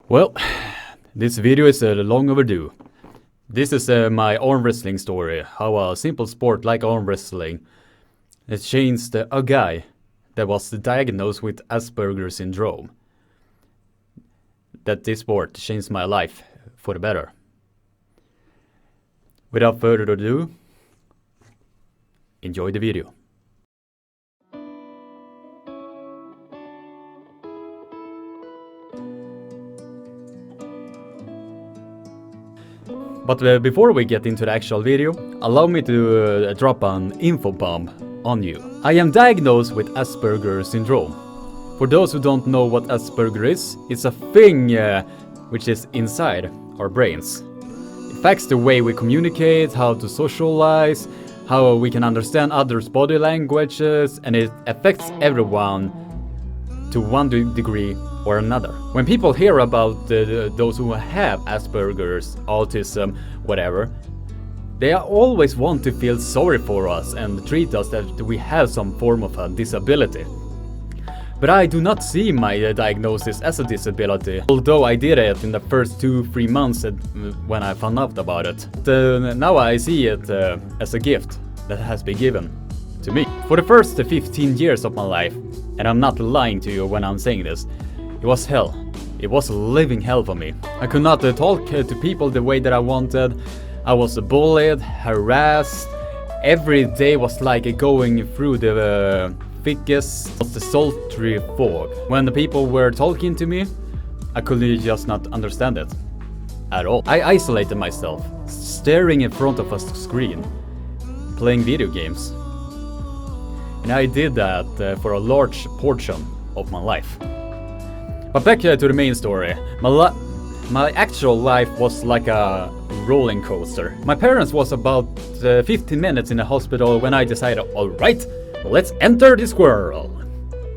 Well, this video is long overdue. This is my arm wrestling story, how a simple sport like arm wrestling has changed a guy that was diagnosed with Asperger syndrome. That this sport changed my life for the better. Without further ado, enjoy the video. But before we get into the actual video, allow me to drop an info bomb on you. I am diagnosed with Asperger syndrome. For those who don't know what Asperger is, it's a thing which is inside our brains. It affects the way we communicate, how to socialize, how we can understand others' body languages, and it affects everyone to one degree or another. When people hear about those who have Asperger's, autism, whatever, they always want to feel sorry for us and treat us that we have some form of a disability. But I do not see my diagnosis as a disability, although I did it in the first 2-3 months when I found out about it. Now I see it as a gift that has been given to me. For the first 15 years of my life, and I'm not lying to you when I'm saying this, it was hell. It was a living hell for me. I could not talk to people the way that I wanted. I was bullied, harassed. Every day was like going through the thickest, the sultry fog. When the people were talking to me, I could just not understand it at all. I isolated myself, staring in front of a screen, playing video games. And I did that for a large portion of my life. But back to the main story. My actual life was like a rolling coaster. My parents was about 15 minutes in the hospital when I decided, alright, let's enter this world.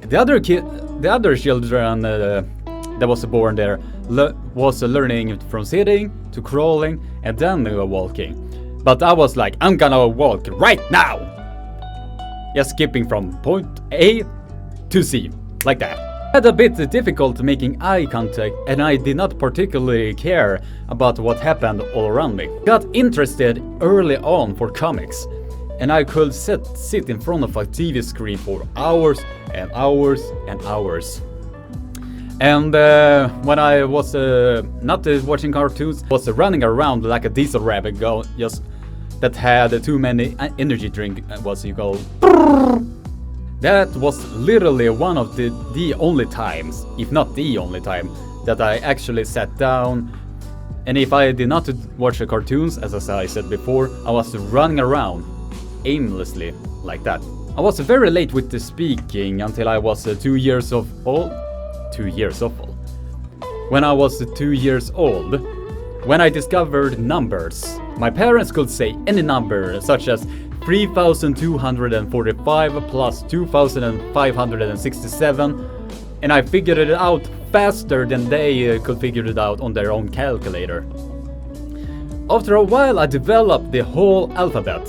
The other children that was born there was learning from sitting to crawling and then walking. But I was like, I'm gonna walk right now! Just skipping from point A to C, like that. I had a bit difficult making eye contact, and I did not particularly care about what happened all around me. Got interested early on for comics, and I could sit in front of a TV screen for hours and hours and hours. And when I was not watching cartoons, I was running around like a diesel rabbit just that had too many energy drink, what you call. That was literally one of the only times, if not the only time, that I actually sat down. And if I did not watch the cartoons, as I said before, I was running around aimlessly like that. I was very late with the speaking until I was 2 years of old. 2 years of old. When I was 2 years old, when I discovered numbers, my parents could say any number, such as 3,245 plus 2,567, and I figured it out faster than they could figure it out on their own calculator. After a while I developed the whole alphabet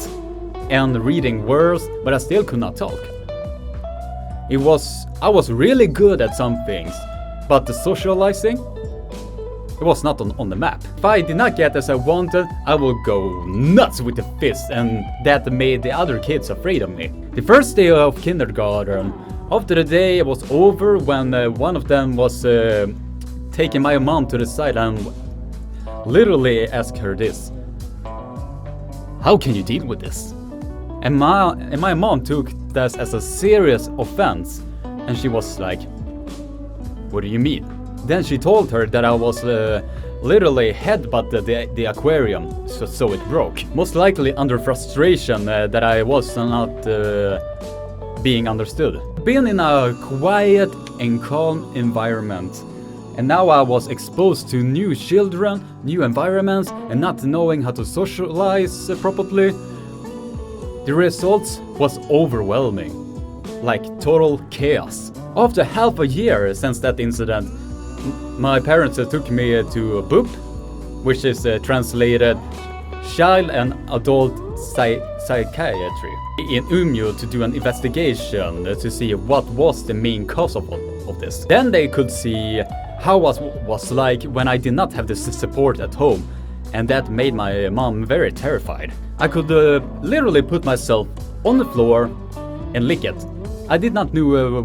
and reading words, but I still could not talk. I was really good at some things, but the socializing, it was not on the map. If I did not get as I wanted, I would go nuts with the fist, and that made the other kids afraid of me. The first day of kindergarten, after the day was over, when one of them was taking my mom to the side and literally asked her this: how can you deal with this? And my mom took this as a serious offense, and she was like, what do you mean? Then she told her that I was literally headbutted the aquarium, so it broke. Most likely under frustration that I was not being understood. Been in a quiet and calm environment, and now I was exposed to new children, new environments, and not knowing how to socialize properly. The results was overwhelming, like total chaos. After half a year since that incident, my parents took me to BUP, which is translated Child and Adult Psychiatry, in Umeå to do an investigation to see what was the main cause of of this. Then they could see how was like when I did not have this support at home, and that made my mom very terrified. I could literally put myself on the floor and lick it. I did not know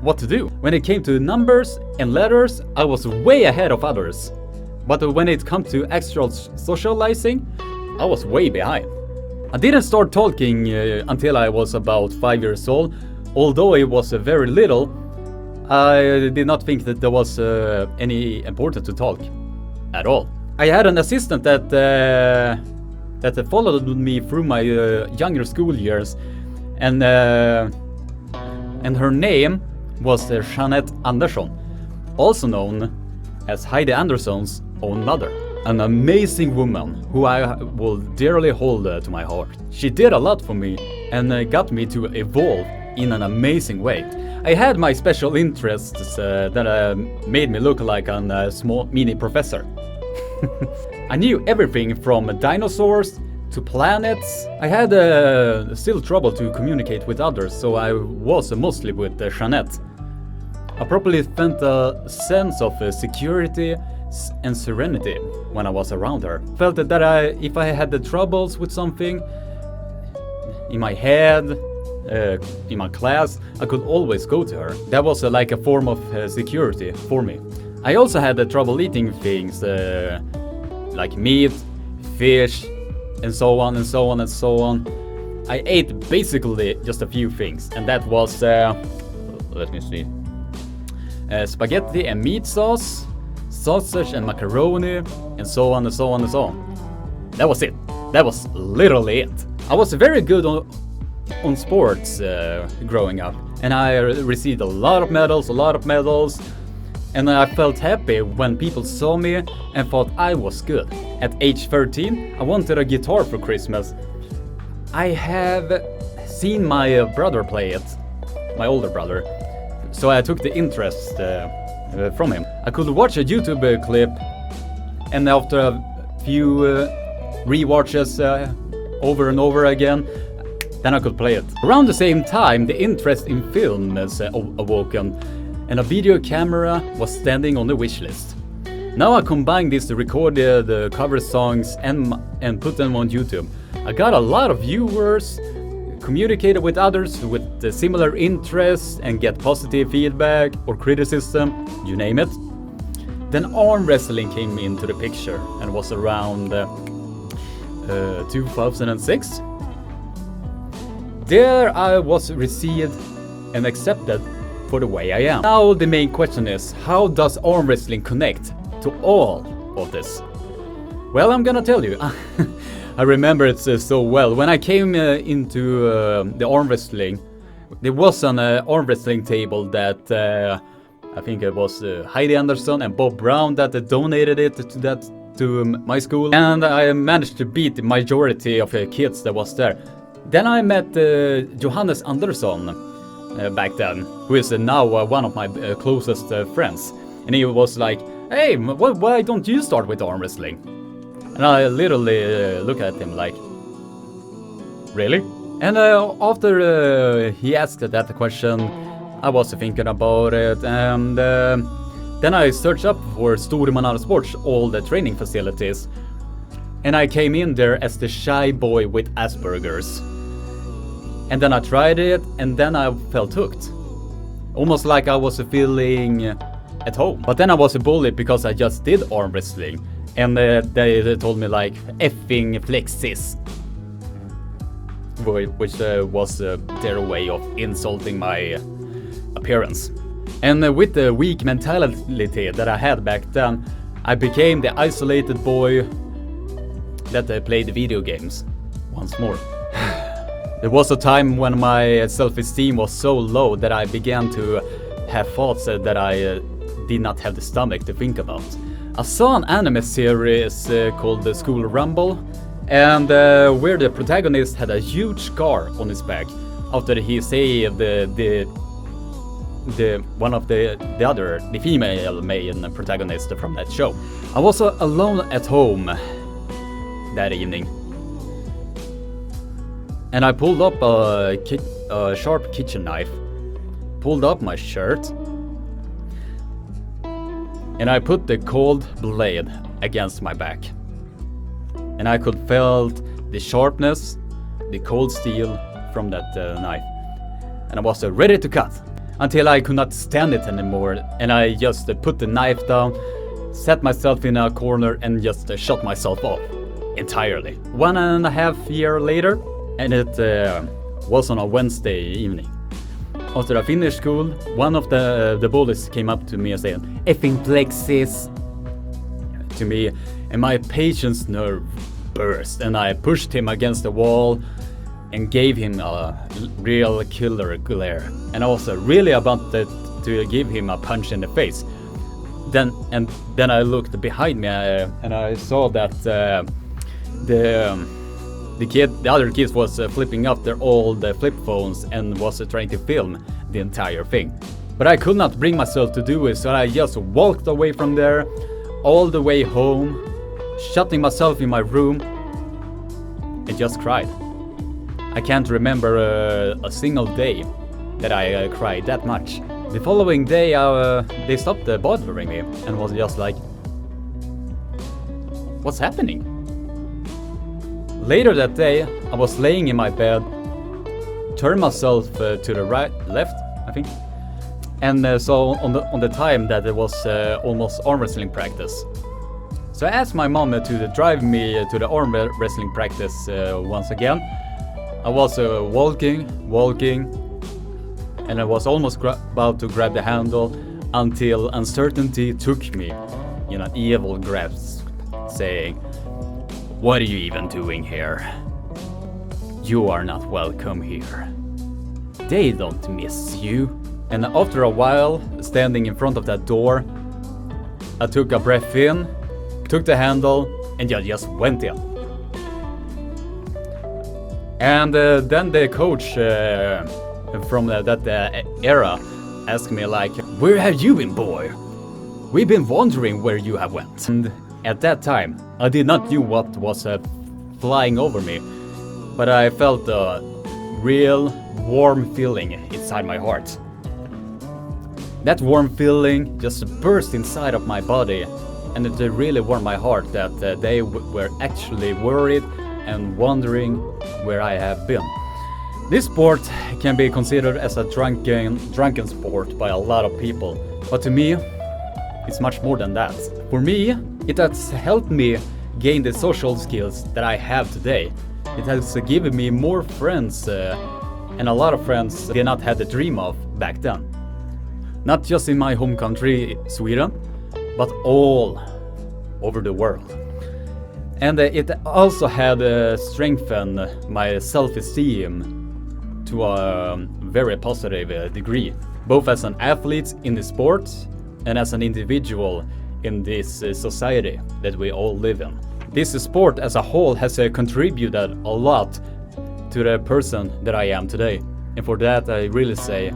what to do. When it came to numbers and letters, I was way ahead of others. But when it comes to actual socializing, I was way behind. I didn't start talking until I was about 5 years old. Although it was very little, I did not think that there was any important to talk at all. I had an assistant that followed me through my younger school years, and her name was Jeanette Andersson, also known as Heidi Andersson's own mother. An amazing woman who I will dearly hold to my heart. She did a lot for me and got me to evolve in an amazing way. I had my special interests that made me look like a small mini professor. I knew everything from dinosaurs to planets. I had still trouble to communicate with others, so I was mostly with Jeanette. I probably felt a sense of security and serenity when I was around her. Felt that if I had the troubles with something in my head, in my class, I could always go to her. That was like a form of security for me. I also had the trouble eating things like meat, fish, and so on and so on and so on. I ate basically just a few things, and that was, let me see, spaghetti and meat sauce, sausage and macaroni, and so on and so on and so on. That was it. That was literally it. I was very good on sports growing up, and I received a lot of medals, and I felt happy when people saw me and thought I was good. At age 13, I wanted a guitar for Christmas. I have seen my brother play it, my older brother, so I took the interest from him. I could watch a YouTube clip, and after a few re-watches over and over again, then I could play it. Around the same time, the interest in film is awoken, and a video camera was standing on the wish list. Now I combine this to record the cover songs and put them on YouTube. I got a lot of viewers, communicated with others with similar interests, and get positive feedback or criticism, you name it. Then arm wrestling came into the picture, and was around 2006. There I was received and accepted for the way I am. Now the main question is, how does arm wrestling connect to all of this? Well, I'm gonna tell you. I remember it so well. When I came into the arm wrestling, there was an arm wrestling table that I think it was Heidi Andersson and Bob Brown that donated it to my school, and I managed to beat the majority of the kids that was there. Then I met Johannes Andersson back then, who is now one of my closest friends, and he was like, "Hey, why don't you start with arm wrestling?" And I literally look at him like, "Really?" And after he asked that question, I was thinking about it, and then I searched up for Överumans Sports, all the training facilities, and I came in there as the shy boy with Asperger's. And then I tried it, and then I felt hooked. Almost like I was feeling at home. But then I was bullied because I just did arm wrestling. And they told me like, effing flexis. Which was their way of insulting my appearance. And with the weak mentality that I had back then, I became the isolated boy that played video games once more. There was a time when my self-esteem was so low that I began to have thoughts that I did not have the stomach to think about. I saw an anime series called The School Rumble, and where the protagonist had a huge scar on his back after he saved the female main protagonist from that show. I was alone at home that evening, and I pulled up a sharp kitchen knife, pulled up my shirt, and I put the cold blade against my back. And I could feel the sharpness, the cold steel from that knife. And I was ready to cut, until I could not stand it anymore, and I just put the knife down, set myself in a corner and just shot myself off entirely. 1.5 years later, and it was on a Wednesday evening. After I finished school, one of the bullies came up to me and said, "Effing plexus," to me, and my patience nerve burst, and I pushed him against the wall and gave him a real killer glare. And I was really about to give him a punch in the face. Then I looked behind me and I saw that the other kids was flipping up their old flip phones and was trying to film the entire thing. But I could not bring myself to do it, so I just walked away from there, all the way home, shutting myself in my room, and just cried. I can't remember a single day that I cried that much. The following day, they stopped bothering me and was just like, "What's happening?" Later that day, I was laying in my bed, turned myself to the left, I think, and so on the time that it was almost arm wrestling practice. So I asked my mom to drive me to the arm wrestling practice once again. I was walking, and I was almost about to grab the handle until uncertainty took me in an evil grasp, saying, "What are you even doing here? You are not welcome here. They don't miss you." And after a while, standing in front of that door, I took a breath in, took the handle, and just went in. And then the coach from that era asked me like, "Where have you been, boy? We've been wondering where you have went." And at that time, I did not know what was flying over me, but I felt a real warm feeling inside my heart. That warm feeling just burst inside of my body, and it really warmed my heart that they were actually worried and wondering where I have been. This sport can be considered as a drunken sport by a lot of people, but to me, it's much more than that. For me, it has helped me gain the social skills that I have today. It has given me more friends, and a lot of friends I did not have the dream of back then. Not just in my home country, Sweden, but all over the world. And it also had strengthened my self-esteem to a very positive degree, both as an athlete in the sport and as an individual in this society that we all live in. This sport as a whole has contributed a lot to the person that I am today. And for that I really say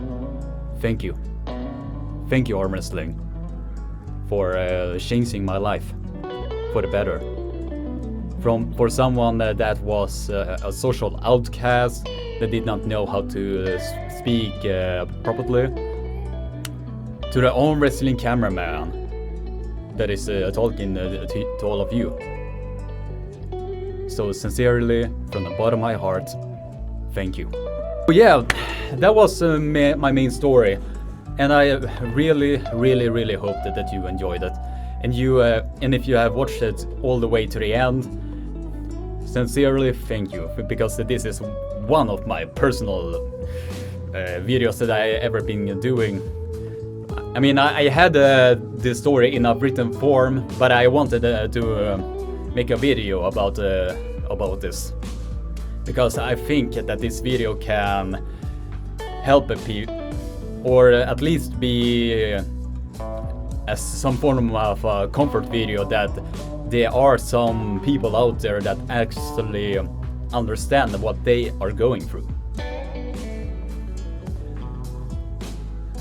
thank you. Thank you, arm wrestling, for changing my life for the better. For someone that was a social outcast, that did not know how to speak properly, to the arm wrestling cameraman that is talking to all of you. So sincerely, from the bottom of my heart, thank you. Yeah, that was my main story, and I really hope that you enjoyed it. And if you have watched it all the way to the end, sincerely thank you, because this is one of my personal videos that I ever been doing. I mean, I had this story in a written form, but I wanted to make a video about this, because I think that this video can help people, or at least be as some form of a comfort video, that there are some people out there that actually understand what they are going through.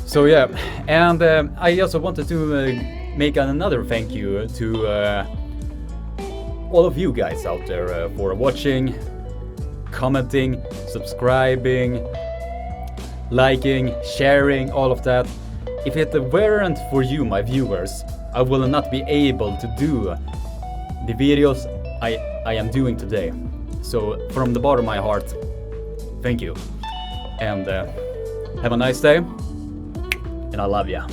So yeah, and I also wanted to make another thank you to all of you guys out there for watching, commenting, subscribing, liking, sharing, all of that. If it weren't for you, my viewers, I will not be able to do the videos I am doing today. So from the bottom of my heart, thank you. And have a nice day. And I love ya.